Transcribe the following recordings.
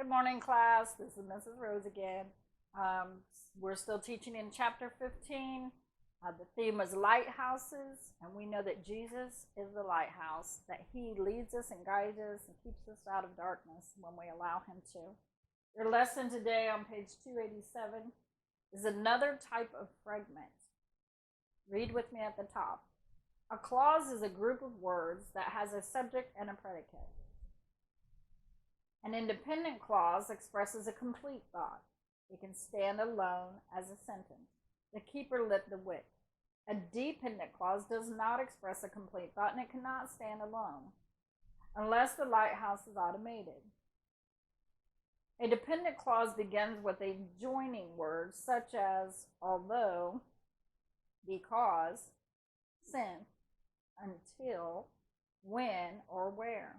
Good morning, class. This is Mrs. Rose again. We're still teaching in chapter 15. The theme was lighthouses, and we know that Jesus is the lighthouse, that he leads us and guides us and keeps us out of darkness when we allow him to. Your lesson today on page 287 is another type of fragment. Read with me at the top. A clause is a group of words that has a subject and a predicate. An independent clause expresses a complete thought. It can stand alone as a sentence. The keeper lit the wick. A dependent clause does not express a complete thought, and it cannot stand alone unless the lighthouse is automated. A dependent clause begins with a joining word such as although, because, since, until, when, or where.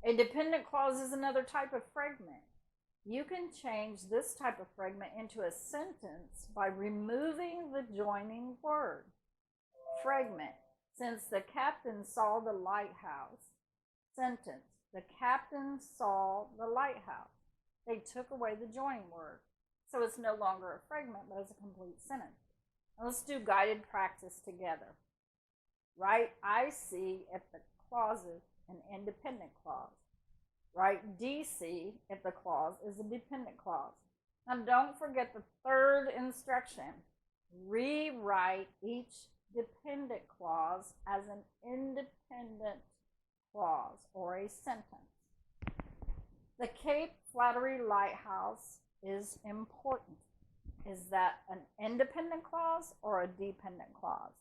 A dependent clause is another type of fragment. You can change this type of fragment into a sentence by removing the joining word. Fragment. Since the captain saw the lighthouse. Sentence. The captain saw the lighthouse. They took away the joining word. So it's no longer a fragment, but it's a complete sentence. Now let's do guided practice together. Write I see if the clause is an independent clause. Write DC if the clause is a dependent clause. Now don't forget the third instruction. Rewrite each dependent clause as an independent clause or a sentence. The Cape Flattery Lighthouse is important. Is that an independent clause or a dependent clause?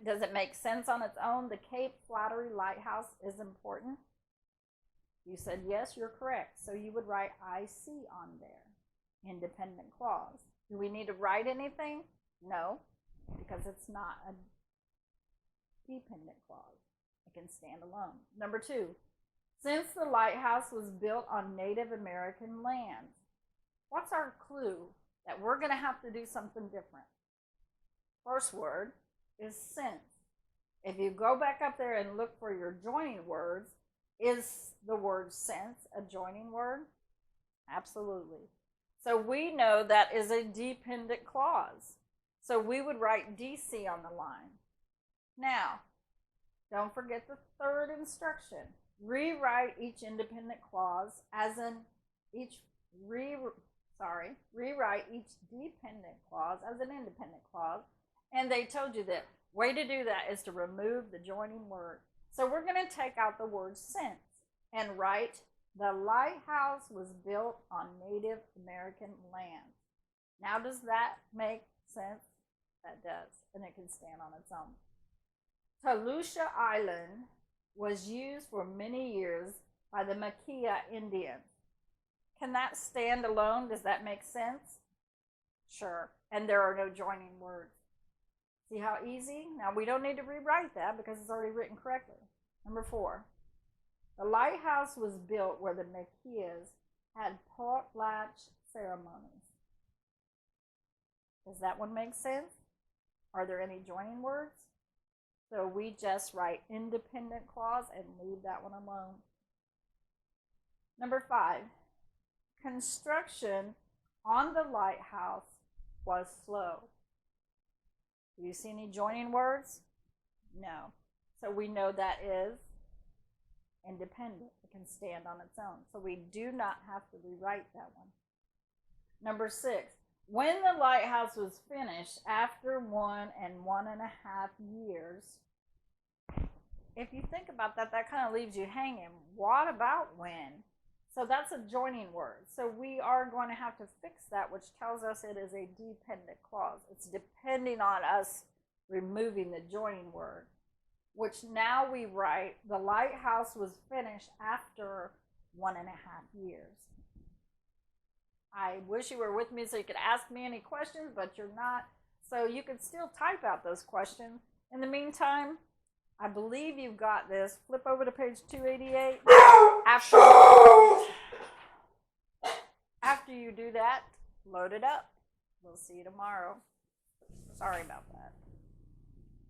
Does it make sense on its own? The Cape Flattery Lighthouse is important. You said yes, you're correct. So you would write IC on there, independent clause. Do we need to write anything? No, because it's not a dependent clause. It can stand alone. Number 2, since the lighthouse was built on Native American land, what's our clue that we're going to have to do something different? First word is since. If you go back up there and look for your joining words, is the word since a joining word? Absolutely. So we know that is a dependent clause. So we would write DC on the line. Now, don't forget the third instruction. Rewrite each independent clause as rewrite each dependent clause as an independent clause. And they told you that way to do that is to remove the joining word. So we're going to take out the word since and write the lighthouse was built on Native American land. Now does that make sense? That does, and it can stand on its own. Volusia Island was used for many years by the Maquia Indians. Can that stand alone? Does that make sense? Sure, and there are no joining words. See how easy? Now we don't need to rewrite that because it's already written correctly. Number 4, the lighthouse was built where the Maquias had potlatch ceremonies. Does that one make sense? Are there any joining words? So we just write independent clause and leave that one alone. Number 5, construction on the lighthouse was slow. Do you see any joining words? No. So we know that is independent. It can stand on its own. So we do not have to rewrite that one. Number 6, when the lighthouse was finished after 1.5 years, if you think about that, that kind of leaves you hanging. What about when? So that's a joining word. So we are going to have to fix that, which tells us it is a dependent clause. It's depending on us removing the joining word, which now we write the lighthouse was finished after 1.5 years. I wish you were with me so you could ask me any questions, but you're not. So you could still type out those questions. In the meantime, I believe you've got this. Flip over to page 288. After you do that, load it up. We'll see you tomorrow. Sorry about that.